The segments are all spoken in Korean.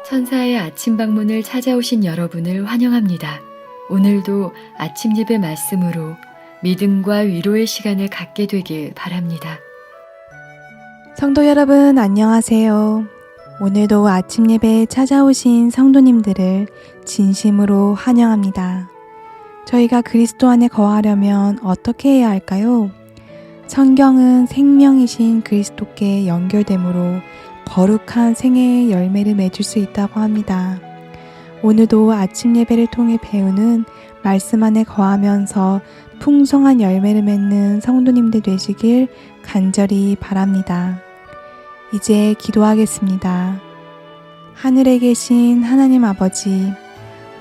천사의 아침 방문을 찾아오신 여러분을 환영합니다. 오늘도 아침 예배 말씀으로 믿음과 위로의 시간을 갖게 되길 바랍니다. 성도 여러분 안녕하세요. 오늘도 아침 예배에 찾아오신 성도님들을 진심으로 환영합니다. 저희가 그리스도 안에 거하려면 어떻게 해야 할까요? 성경은 생명이신 그리스도께 연결되므로 거룩한 생애의 열매를 맺을 수 있다고 합니다. 오늘도 아침 예배를 통해 배우는 말씀 안에 거하면서 풍성한 열매를 맺는 성도님들 되시길 간절히 바랍니다. 이제 기도하겠습니다. 하늘에 계신 하나님 아버지,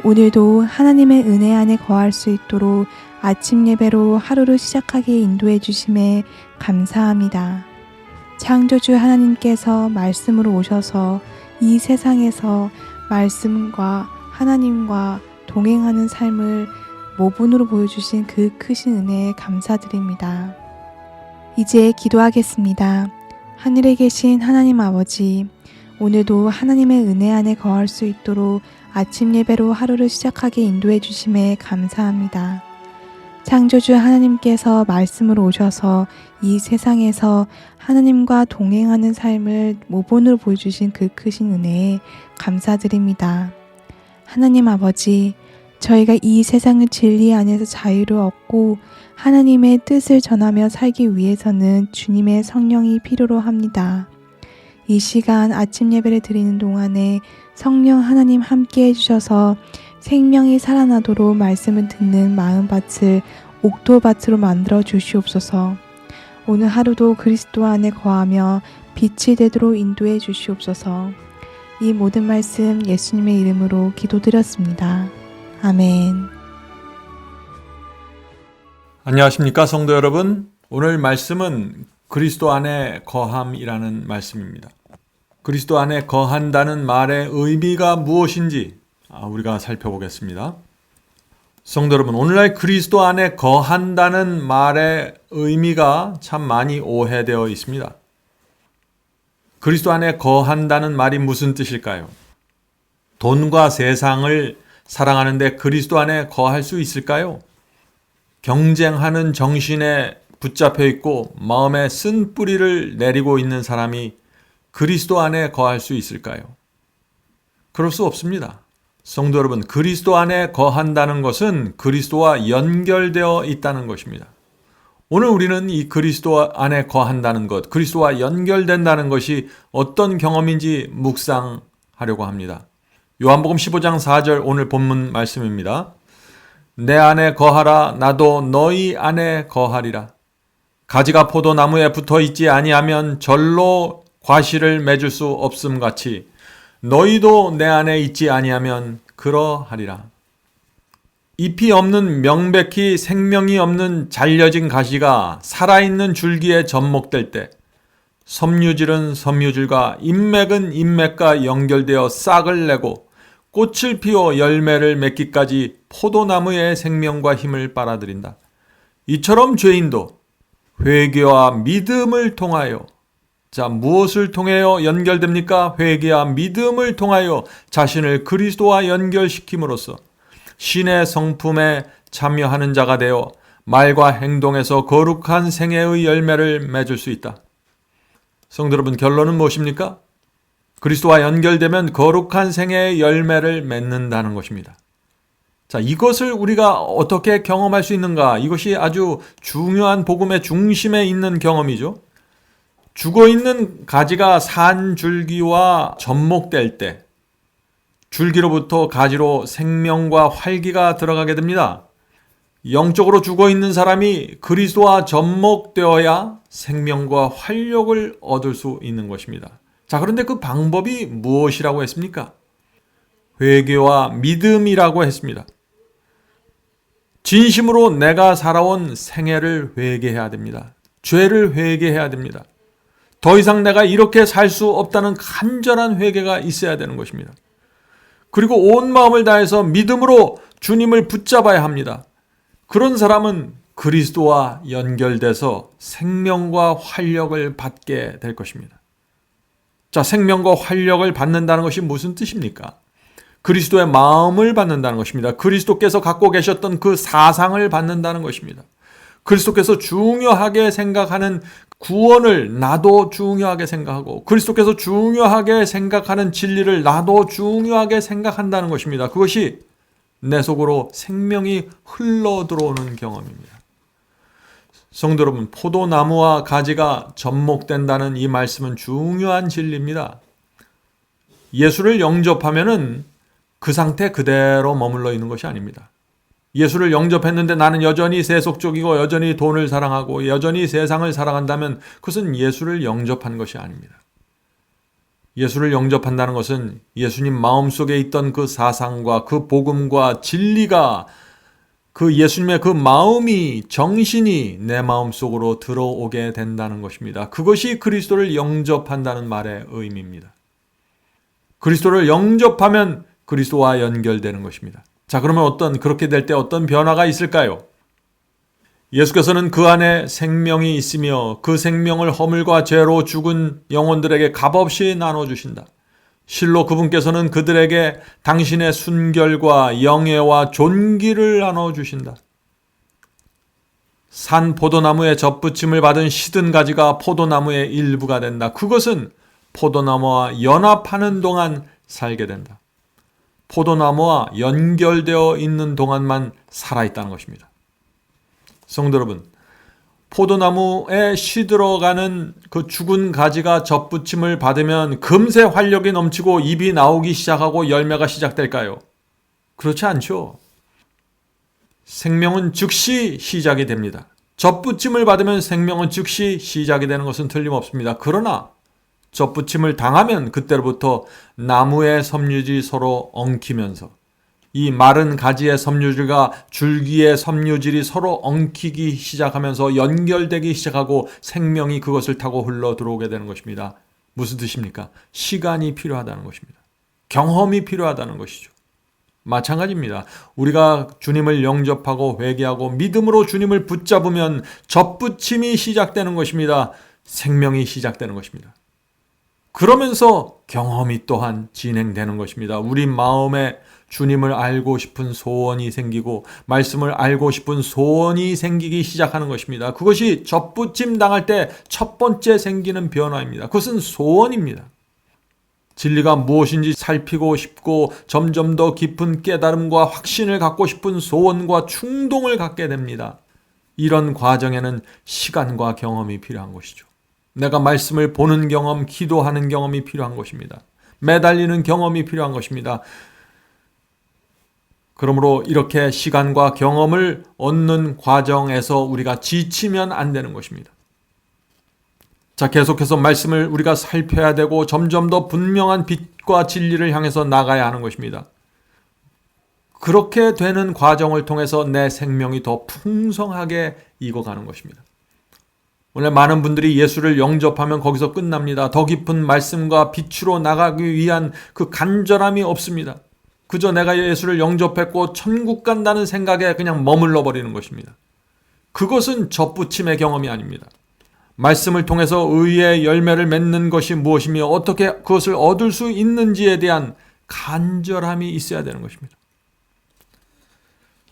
오늘도 하나님의 은혜 안에 거할 수 있도록 아침 예배로 하루를 시작하게 인도해 주심에 감사합니다. 창조주 하나님께서 말씀으로 오셔서 이 세상에서 말씀과 하나님과 동행하는 삶을 모분으로 보여주신 그 크신 은혜에 감사드립니다. 이제 기도하겠습니다. 하늘에 계신 하나님 아버지, 오늘도 하나님의 은혜 안에 거할 수 있도록 아침 예배로 하루를 시작하게 인도해 주심에 감사합니다. 창조주 하나님께서 말씀으로 오셔서 이 세상에서 하나님과 동행하는 삶을 모본으로 보여주신 그 크신 은혜에 감사드립니다. 하나님 아버지, 저희가 이 세상의 진리 안에서 자유를 얻고 하나님의 뜻을 전하며 살기 위해서는 주님의 성령이 필요로 합니다. 이 시간 아침 예배를 드리는 동안에 성령 하나님 함께 해주셔서 생명이 살아나도록 말씀을 듣는 마음밭을 옥토밭으로 만들어 주시옵소서. 오늘 하루도 그리스도 안에 거하며 빛이 되도록 인도해 주시옵소서. 이 모든 말씀 예수님의 이름으로 기도드렸습니다. 아멘. 안녕하십니까 성도 여러분. 오늘 말씀은 그리스도 안에 거함이라는 말씀입니다. 그리스도 안에 거한다는 말의 의미가 무엇인지 우리가 살펴보겠습니다. 성도 여러분, 오늘날 그리스도 안에 거한다는 말의 의미가 참 많이 오해되어 있습니다. 그리스도 안에 거한다는 말이 무슨 뜻일까요? 돈과 세상을 사랑하는데 그리스도 안에 거할 수 있을까요? 경쟁하는 정신에 붙잡혀 있고 마음에 쓴 뿌리를 내리고 있는 사람이 그리스도 안에 거할 수 있을까요? 그럴 수 없습니다. 성도 여러분, 그리스도 안에 거한다는 것은 그리스도와 연결되어 있다는 것입니다. 오늘 우리는 이 그리스도 안에 거한다는 것, 그리스도와 연결된다는 것이 어떤 경험인지 묵상하려고 합니다. 요한복음 15장 4절 오늘 본문 말씀입니다. 내 안에 거하라, 나도 너희 안에 거하리라. 가지가 포도나무에 붙어 있지 아니하면 절로 과실을 맺을 수 없음 같이 너희도 내 안에 있지 아니하면 그러하리라. 잎이 없는 명백히 생명이 없는 잘려진 가시가 살아있는 줄기에 접목될 때 섬유질은 섬유질과 인맥은 인맥과 연결되어 싹을 내고 꽃을 피워 열매를 맺기까지 포도나무의 생명과 힘을 빨아들인다. 이처럼 죄인도 회개와 믿음을 통하여 무엇을 통하여 연결됩니까? 회개와 믿음을 통하여 자신을 그리스도와 연결시킴으로써 신의 성품에 참여하는 자가 되어 말과 행동에서 거룩한 생애의 열매를 맺을 수 있다. 성도 여러분, 결론은 무엇입니까? 그리스도와 연결되면 거룩한 생애의 열매를 맺는다는 것입니다. 이것을 우리가 어떻게 경험할 수 있는가? 이것이 아주 중요한 복음의 중심에 있는 경험이죠. 죽어있는 가지가 산 줄기와 접목될 때 줄기로부터 가지로 생명과 활기가 들어가게 됩니다. 영적으로 죽어있는 사람이 그리스도와 접목되어야 생명과 활력을 얻을 수 있는 것입니다. 그런데 그 방법이 무엇이라고 했습니까? 회개와 믿음이라고 했습니다. 진심으로 내가 살아온 생애를 회개해야 됩니다. 죄를 회개해야 됩니다. 더 이상 내가 이렇게 살 수 없다는 간절한 회개가 있어야 되는 것입니다. 그리고 온 마음을 다해서 믿음으로 주님을 붙잡아야 합니다. 그런 사람은 그리스도와 연결돼서 생명과 활력을 받게 될 것입니다. 자, 생명과 활력을 받는다는 것이 무슨 뜻입니까? 그리스도의 마음을 받는다는 것입니다. 그리스도께서 갖고 계셨던 그 사상을 받는다는 것입니다. 그리스도께서 중요하게 생각하는 구원을 나도 중요하게 생각하고 그리스도께서 중요하게 생각하는 진리를 나도 중요하게 생각한다는 것입니다. 그것이 내 속으로 생명이 흘러 들어오는 경험입니다. 성도 여러분, 포도나무와 가지가 접목된다는 이 말씀은 중요한 진리입니다. 예수를 영접하면은 그 상태 그대로 머물러 있는 것이 아닙니다. 예수를 영접했는데 나는 여전히 세속적이고 여전히 돈을 사랑하고 여전히 세상을 사랑한다면 그것은 예수를 영접한 것이 아닙니다. 예수를 영접한다는 것은 예수님 마음속에 있던 그 사상과 그 복음과 진리가 그 예수님의 그 마음이 정신이 내 마음속으로 들어오게 된다는 것입니다. 그것이 그리스도를 영접한다는 말의 의미입니다. 그리스도를 영접하면 그리스도와 연결되는 것입니다. 자, 그러면 그렇게 될 때 어떤 변화가 있을까요? 예수께서는 그 안에 생명이 있으며 그 생명을 허물과 죄로 죽은 영혼들에게 값없이 나눠주신다. 실로 그분께서는 그들에게 당신의 순결과 영예와 존귀를 나눠주신다. 산 포도나무의 접붙임을 받은 시든 가지가 포도나무의 일부가 된다. 그것은 포도나무와 연합하는 동안 살게 된다. 포도나무와 연결되어 있는 동안만 살아있다는 것입니다. 성도 여러분, 포도나무에 시들어가는 그 죽은 가지가 접붙임을 받으면 금세 활력이 넘치고 잎이 나오기 시작하고 열매가 시작될까요? 그렇지 않죠. 생명은 즉시 시작이 됩니다. 접붙임을 받으면 생명은 즉시 시작이 되는 것은 틀림없습니다. 그러나 접붙임을 당하면 그때로부터 나무의 섬유질이 서로 엉키면서 이 마른 가지의 섬유질과 줄기의 섬유질이 서로 엉키기 시작하면서 연결되기 시작하고 생명이 그것을 타고 흘러 들어오게 되는 것입니다. 무슨 뜻입니까? 시간이 필요하다는 것입니다. 경험이 필요하다는 것이죠. 마찬가지입니다. 우리가 주님을 영접하고 회개하고 믿음으로 주님을 붙잡으면 접붙임이 시작되는 것입니다. 생명이 시작되는 것입니다. 그러면서 경험이 또한 진행되는 것입니다. 우리 마음에 주님을 알고 싶은 소원이 생기고 말씀을 알고 싶은 소원이 생기기 시작하는 것입니다. 그것이 접붙임 당할 때 첫 번째 생기는 변화입니다. 그것은 소원입니다. 진리가 무엇인지 살피고 싶고 점점 더 깊은 깨달음과 확신을 갖고 싶은 소원과 충동을 갖게 됩니다. 이런 과정에는 시간과 경험이 필요한 것이죠. 내가 말씀을 보는 경험, 기도하는 경험이 필요한 것입니다. 매달리는 경험이 필요한 것입니다. 그러므로 이렇게 시간과 경험을 얻는 과정에서 우리가 지치면 안 되는 것입니다. 자, 계속해서 말씀을 우리가 살펴야 되고 점점 더 분명한 빛과 진리를 향해서 나가야 하는 것입니다. 그렇게 되는 과정을 통해서 내 생명이 더 풍성하게 익어가는 것입니다. 오늘 많은 분들이 예수를 영접하면 거기서 끝납니다. 더 깊은 말씀과 빛으로 나가기 위한 그 간절함이 없습니다. 그저 내가 예수를 영접했고 천국 간다는 생각에 그냥 머물러 버리는 것입니다. 그것은 접붙임의 경험이 아닙니다. 말씀을 통해서 의의 열매를 맺는 것이 무엇이며 어떻게 그것을 얻을 수 있는지에 대한 간절함이 있어야 되는 것입니다.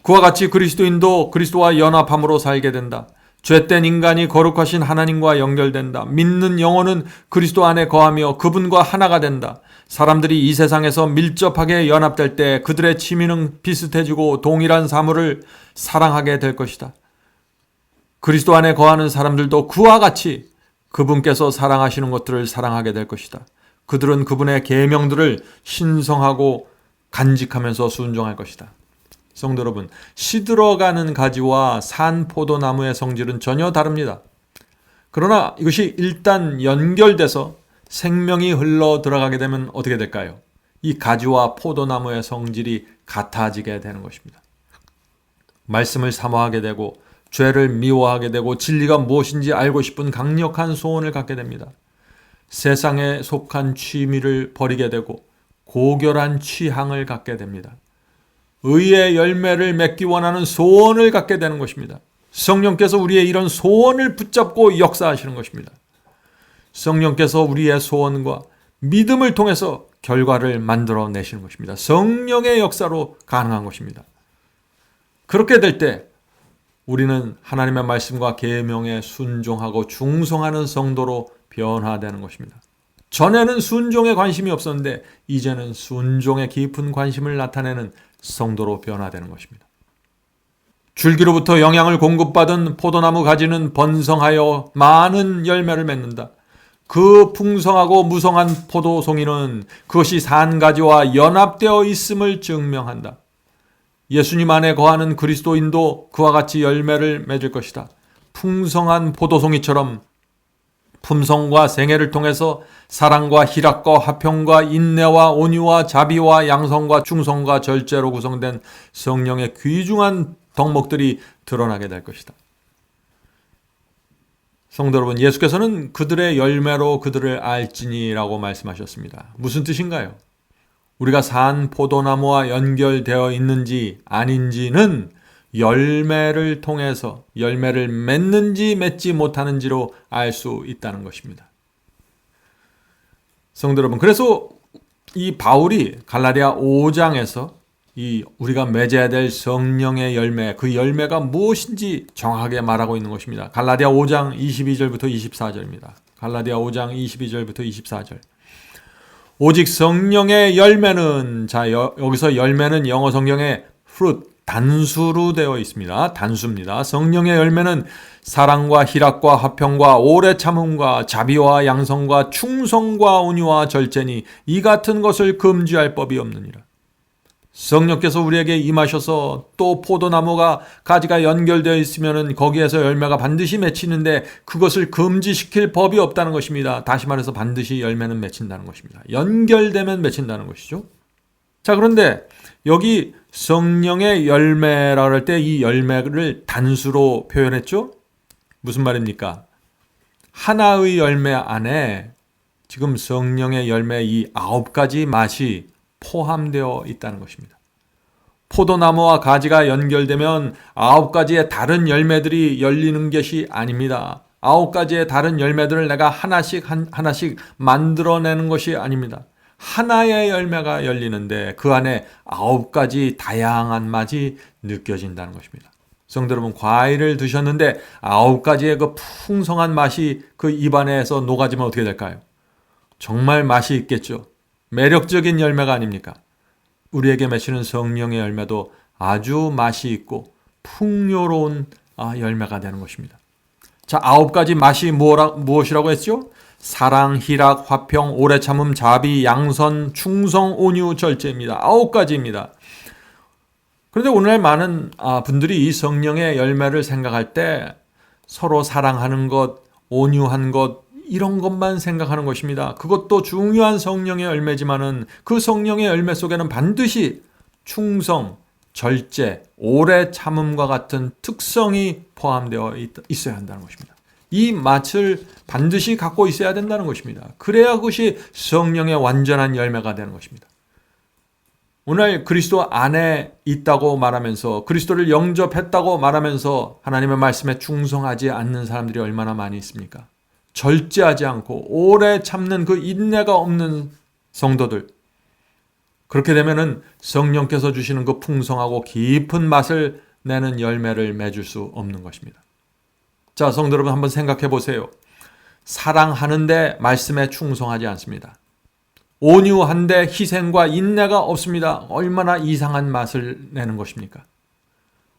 그와 같이 그리스도인도 그리스도와 연합함으로 살게 된다. 죄된 인간이 거룩하신 하나님과 연결된다. 믿는 영혼은 그리스도 안에 거하며 그분과 하나가 된다. 사람들이 이 세상에서 밀접하게 연합될 때 그들의 취미는 비슷해지고 동일한 사물을 사랑하게 될 것이다. 그리스도 안에 거하는 사람들도 그와 같이 그분께서 사랑하시는 것들을 사랑하게 될 것이다. 그들은 그분의 계명들을 신성하고 간직하면서 순종할 것이다. 성도 여러분, 시들어가는 가지와 산 포도나무의 성질은 전혀 다릅니다. 그러나 이것이 일단 연결돼서 생명이 흘러 들어가게 되면 어떻게 될까요? 이 가지와 포도나무의 성질이 같아지게 되는 것입니다. 말씀을 사모하게 되고 죄를 미워하게 되고 진리가 무엇인지 알고 싶은 강력한 소원을 갖게 됩니다. 세상에 속한 취미를 버리게 되고 고결한 취향을 갖게 됩니다. 의의 열매를 맺기 원하는 소원을 갖게 되는 것입니다. 성령께서 우리의 이런 소원을 붙잡고 역사하시는 것입니다. 성령께서 우리의 소원과 믿음을 통해서 결과를 만들어내시는 것입니다. 성령의 역사로 가능한 것입니다. 그렇게 될 때 우리는 하나님의 말씀과 계명에 순종하고 충성하는 성도로 변화되는 것입니다. 전에는 순종에 관심이 없었는데 이제는 순종에 깊은 관심을 나타내는 성도로 변화되는 것입니다. 줄기로부터 영양을 공급받은 포도나무 가지는 번성하여 많은 열매를 맺는다. 그 풍성하고 무성한 포도송이는 그것이 산가지와 연합되어 있음을 증명한다. 예수님 안에 거하는 그리스도인도 그와 같이 열매를 맺을 것이다. 풍성한 포도송이처럼 품성과 생애를 통해서 사랑과 희락과 화평과 인내와 온유와 자비와 양성과 충성과 절제로 구성된 성령의 귀중한 덕목들이 드러나게 될 것이다. 성도 여러분, 예수께서는 그들의 열매로 그들을 알지니라고 말씀하셨습니다. 무슨 뜻인가요? 우리가 산 포도나무와 연결되어 있는지 아닌지는 열매를 통해서 열매를 맺는지 맺지 못하는지로 알 수 있다는 것입니다. 성도 여러분, 그래서 이 바울이 갈라디아 5장에서 이 우리가 맺어야 될 성령의 열매, 그 열매가 무엇인지 정확하게 말하고 있는 것입니다. 갈라디아 5장 22절부터 24절입니다. 갈라디아 5장 22절부터 24절. 오직 성령의 열매는, 자, 여기서 열매는 영어 성경에 fruit, 단수로 되어 있습니다. 단수입니다. 성령의 열매는 사랑과 희락과 화평과 오래 참음과 자비와 양성과 충성과 온유와 절제니 이 같은 것을 금지할 법이 없느니라. 성령께서 우리에게 임하셔서 또 포도나무가 가지가 연결되어 있으면 거기에서 열매가 반드시 맺히는데 그것을 금지시킬 법이 없다는 것입니다. 다시 말해서 반드시 열매는 맺힌다는 것입니다. 연결되면 맺힌다는 것이죠. 자, 그런데 여기 성령의 열매라고 할 때 이 열매를 단수로 표현했죠? 무슨 말입니까? 하나의 열매 안에 지금 성령의 열매 이 9가지 맛이 포함되어 있다는 것입니다. 포도나무와 가지가 연결되면 9가지의 다른 열매들이 열리는 것이 아닙니다. 9가지의 다른 열매들을 내가 하나씩 만들어내는 것이 아닙니다. 하나의 열매가 열리는데 그 안에 9가지 다양한 맛이 느껴진다는 것입니다. 성도 여러분, 과일을 드셨는데 9가지의 그 풍성한 맛이 그 입안에서 녹아지면 어떻게 될까요? 정말 맛이 있겠죠. 매력적인 열매가 아닙니까? 우리에게 맺히는 성령의 열매도 아주 맛이 있고 풍요로운 열매가 되는 것입니다. 자, 9가지 맛이 무엇이라고 했죠? 사랑, 희락, 화평, 오래 참음, 자비, 양선, 충성, 온유, 절제입니다. 9가지입니다. 그런데 오늘날 많은 분들이 이 성령의 열매를 생각할 때 서로 사랑하는 것, 온유한 것, 이런 것만 생각하는 것입니다. 그것도 중요한 성령의 열매지만은 그 성령의 열매 속에는 반드시 충성, 절제, 오래 참음과 같은 특성이 포함되어 있어야 한다는 것입니다. 이 맛을 반드시 갖고 있어야 된다는 것입니다. 그래야 그것이 성령의 완전한 열매가 되는 것입니다. 오늘 그리스도 안에 있다고 말하면서 그리스도를 영접했다고 말하면서 하나님의 말씀에 충성하지 않는 사람들이 얼마나 많이 있습니까? 절제하지 않고 오래 참는 그 인내가 없는 성도들. 그렇게 되면은 성령께서 주시는 그 풍성하고 깊은 맛을 내는 열매를 맺을 수 없는 것입니다. 자, 성도 여러분, 한번 생각해 보세요. 사랑하는데 말씀에 충성하지 않습니다. 온유한데 희생과 인내가 없습니다. 얼마나 이상한 맛을 내는 것입니까?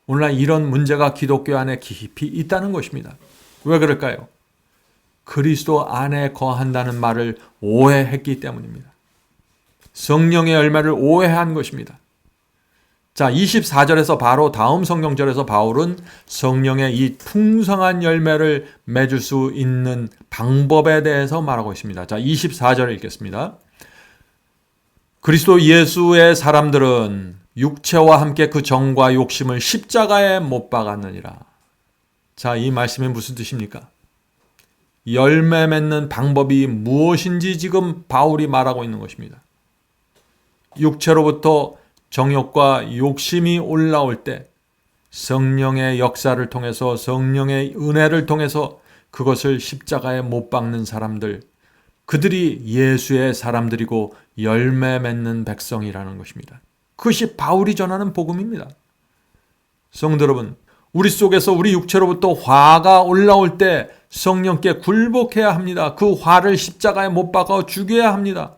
오늘날 이런 문제가 기독교 안에 깊이 있다는 것입니다. 왜 그럴까요? 그리스도 안에 거한다는 말을 오해했기 때문입니다. 성령의 열매를 오해한 것입니다. 자, 24절에서 바로 다음 성경절에서 바울은 성령의 이 풍성한 열매를 맺을 수 있는 방법에 대해서 말하고 있습니다. 자, 24절 읽겠습니다. 그리스도 예수의 사람들은 육체와 함께 그 정과 욕심을 십자가에 못 박았느니라. 자, 이 말씀이 무슨 뜻입니까? 열매 맺는 방법이 무엇인지 지금 바울이 말하고 있는 것입니다. 육체로부터 정욕과 욕심이 올라올 때 성령의 역사를 통해서 성령의 은혜를 통해서 그것을 십자가에 못 박는 사람들, 그들이 예수의 사람들이고 열매 맺는 백성이라는 것입니다. 그것이 바울이 전하는 복음입니다. 성도 여러분, 우리 속에서 우리 육체로부터 화가 올라올 때 성령께 굴복해야 합니다. 그 화를 십자가에 못 박아 죽여야 합니다.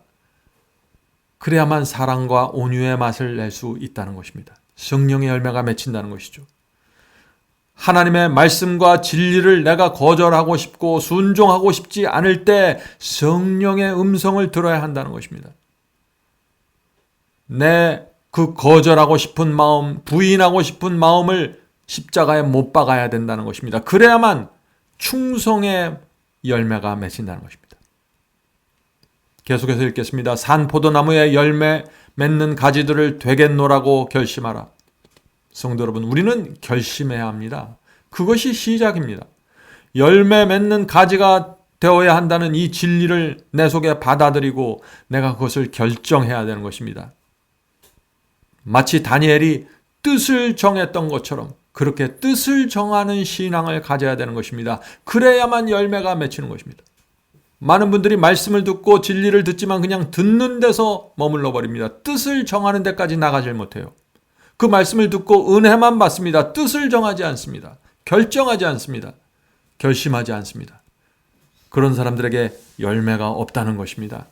그래야만 사랑과 온유의 맛을 낼 수 있다는 것입니다. 성령의 열매가 맺힌다는 것이죠. 하나님의 말씀과 진리를 내가 거절하고 싶고 순종하고 싶지 않을 때 성령의 음성을 들어야 한다는 것입니다. 내 그 거절하고 싶은 마음, 부인하고 싶은 마음을 십자가에 못 박아야 된다는 것입니다. 그래야만 충성의 열매가 맺힌다는 것입니다. 계속해서 읽겠습니다. 산포도나무에 열매 맺는 가지들을 되겠노라고 결심하라. 성도 여러분, 우리는 결심해야 합니다. 그것이 시작입니다. 열매 맺는 가지가 되어야 한다는 이 진리를 내 속에 받아들이고 내가 그것을 결정해야 되는 것입니다. 마치 다니엘이 뜻을 정했던 것처럼 그렇게 뜻을 정하는 신앙을 가져야 되는 것입니다. 그래야만 열매가 맺히는 것입니다. 많은 분들이 말씀을 듣고 진리를 듣지만 그냥 듣는 데서 머물러 버립니다. 뜻을 정하는 데까지 나가질 못해요. 그 말씀을 듣고 은혜만 받습니다. 뜻을 정하지 않습니다. 결정하지 않습니다. 결심하지 않습니다. 그런 사람들에게 열매가 없다는 것입니다.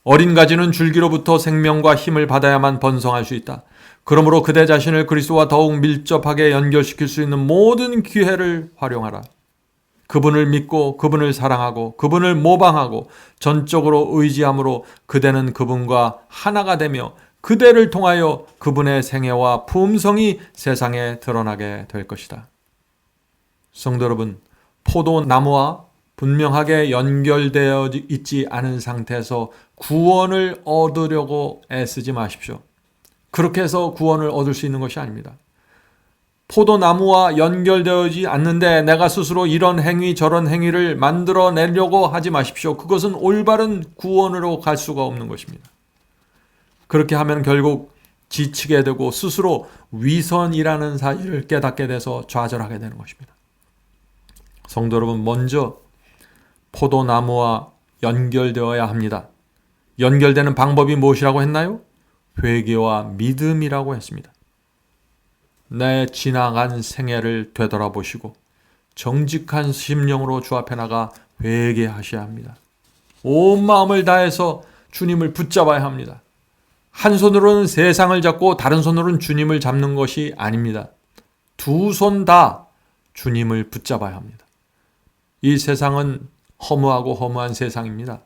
어린 가지는 줄기로부터 생명과 힘을 받아야만 번성할 수 있다. 그러므로 그대 자신을 그리스도와 더욱 밀접하게 연결시킬 수 있는 모든 기회를 활용하라. 그분을 믿고 그분을 사랑하고 그분을 모방하고 전적으로 의지함으로 그대는 그분과 하나가 되며 그대를 통하여 그분의 생애와 품성이 세상에 드러나게 될 것이다. 성도 여러분, 포도나무와 분명하게 연결되어 있지 않은 상태에서 구원을 얻으려고 애쓰지 마십시오. 그렇게 해서 구원을 얻을 수 있는 것이 아닙니다. 포도나무와 연결되어지 않는데 내가 스스로 이런 행위 저런 행위를 만들어내려고 하지 마십시오. 그것은 올바른 구원으로 갈 수가 없는 것입니다. 그렇게 하면 결국 지치게 되고 스스로 위선이라는 사실을 깨닫게 돼서 좌절하게 되는 것입니다. 성도 여러분, 먼저 포도나무와 연결되어야 합니다. 연결되는 방법이 무엇이라고 했나요? 회개와 믿음이라고 했습니다. 내 지나간 생애를 되돌아보시고 정직한 심령으로 주 앞에 나가 회개하셔야 합니다. 온 마음을 다해서 주님을 붙잡아야 합니다. 한 손으로는 세상을 잡고 다른 손으로는 주님을 잡는 것이 아닙니다. 두 손 다 주님을 붙잡아야 합니다. 이 세상은 허무하고 허무한 세상입니다.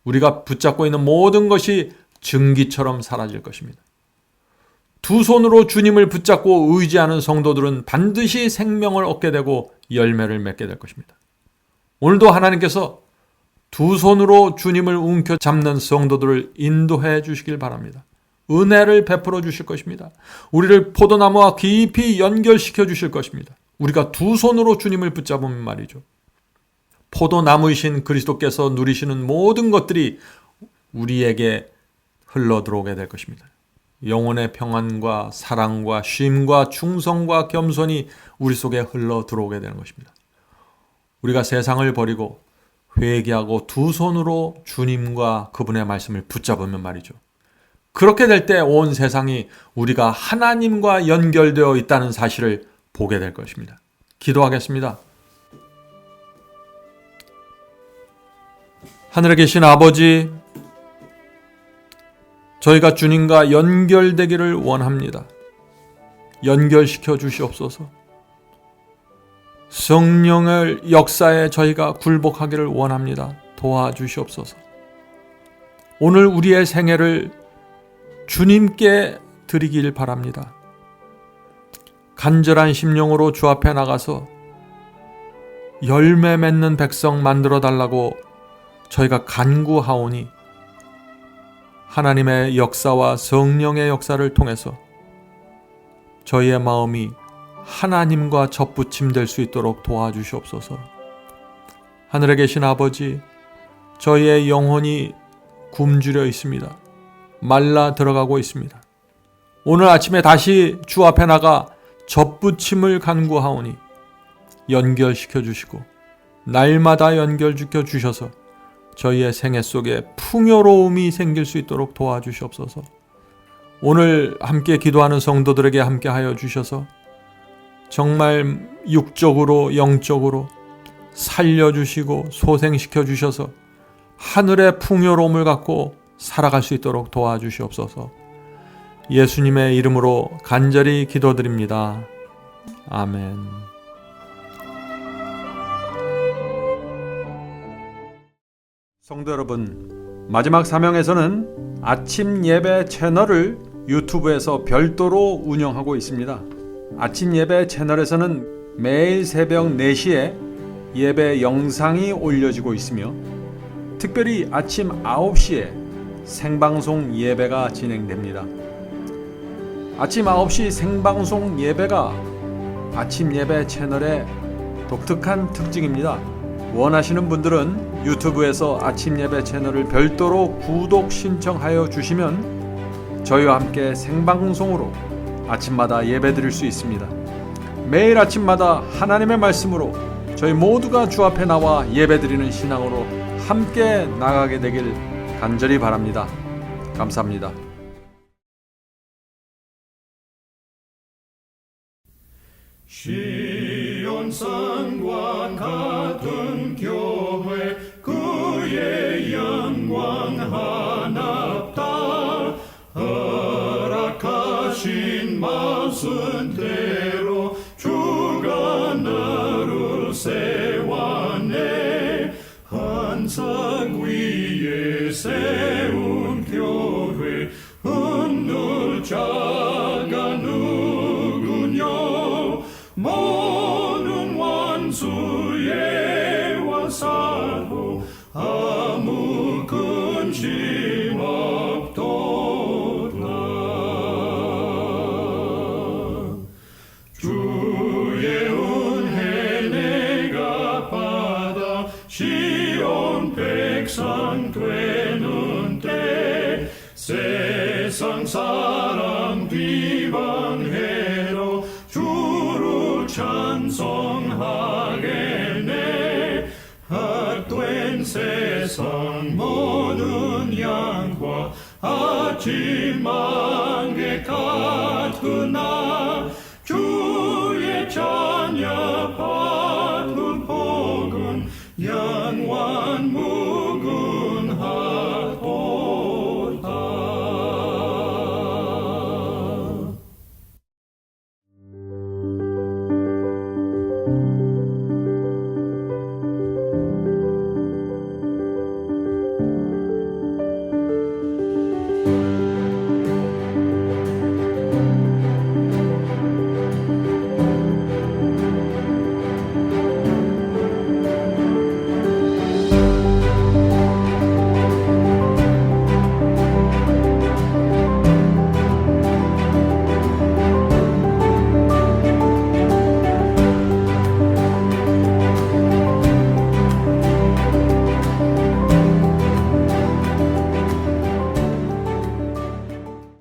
우리가 붙잡고 있는 모든 것이 증기처럼 사라질 것입니다. 두 손으로 주님을 붙잡고 의지하는 성도들은 반드시 생명을 얻게 되고 열매를 맺게 될 것입니다. 오늘도 하나님께서 두 손으로 주님을 움켜잡는 성도들을 인도해 주시길 바랍니다. 은혜를 베풀어 주실 것입니다. 우리를 포도나무와 깊이 연결시켜 주실 것입니다. 우리가 두 손으로 주님을 붙잡으면 말이죠. 포도나무이신 그리스도께서 누리시는 모든 것들이 우리에게 흘러들어오게 될 것입니다. 영혼의 평안과 사랑과 쉼과 충성과 겸손이 우리 속에 흘러들어오게 되는 것입니다. 우리가 세상을 버리고 회개하고 두 손으로 주님과 그분의 말씀을 붙잡으면 말이죠. 그렇게 될 때 온 세상이 우리가 하나님과 연결되어 있다는 사실을 보게 될 것입니다. 기도하겠습니다. 하늘에 계신 아버지, 저희가 주님과 연결되기를 원합니다. 연결시켜 주시옵소서. 성령의 역사에 저희가 굴복하기를 원합니다. 도와주시옵소서. 오늘 우리의 생애를 주님께 드리길 바랍니다. 간절한 심령으로 주 앞에 나가서 열매 맺는 백성 만들어 달라고 저희가 간구하오니 하나님의 역사와 성령의 역사를 통해서 저희의 마음이 하나님과 접붙임 될 수 있도록 도와주시옵소서. 하늘에 계신 아버지, 저희의 영혼이 굶주려 있습니다. 말라 들어가고 있습니다. 오늘 아침에 다시 주 앞에 나가 접붙임을 간구하오니 연결시켜 주시고 날마다 연결시켜 주셔서 저희의 생애 속에 풍요로움이 생길 수 있도록 도와주시옵소서. 오늘 함께 기도하는 성도들에게 함께 하여 주셔서 정말 육적으로 영적으로 살려주시고 소생시켜 주셔서 하늘의 풍요로움을 갖고 살아갈 수 있도록 도와주시옵소서. 예수님의 이름으로 간절히 기도드립니다. 아멘. 성도 여러분, 마지막 사명에서는 아침 예배 채널을 유튜브에서 별도로 운영하고 있습니다. 아침 예배 채널에서는 매일 새벽 4시에 예배 영상이 올려지고 있으며 특별히 아침 9시에 생방송 예배가 진행됩니다. 아침 9시 생방송 예배가 아침 예배 채널의 독특한 특징입니다. 원하시는 분들은 유튜브에서 아침 예배 채널을 별도로 구독 신청하여 주시면 저희와 함께 생방송으로 아침마다 예배 드릴 수 있습니다. 매일 아침마다 하나님의 말씀으로 저희 모두가 주 앞에 나와 예배 드리는 신앙으로 함께 나가게 되길 간절히 바랍니다. 감사합니다. 시온산과 같은 교회 그의 영광 하납다. 허락하신 말씀대로 주가 나를 세웠네. 한산 위에 세운 교회 흔들 자가 누구뇨. 모든 원수의 와사로 아무 근심 없도다. 주의 은혜 내가 받아 시온 백성 되는 때 세상 사람 비방해도 주를 찬송하겠네. 헛된 세상 모든 양과 아침 안개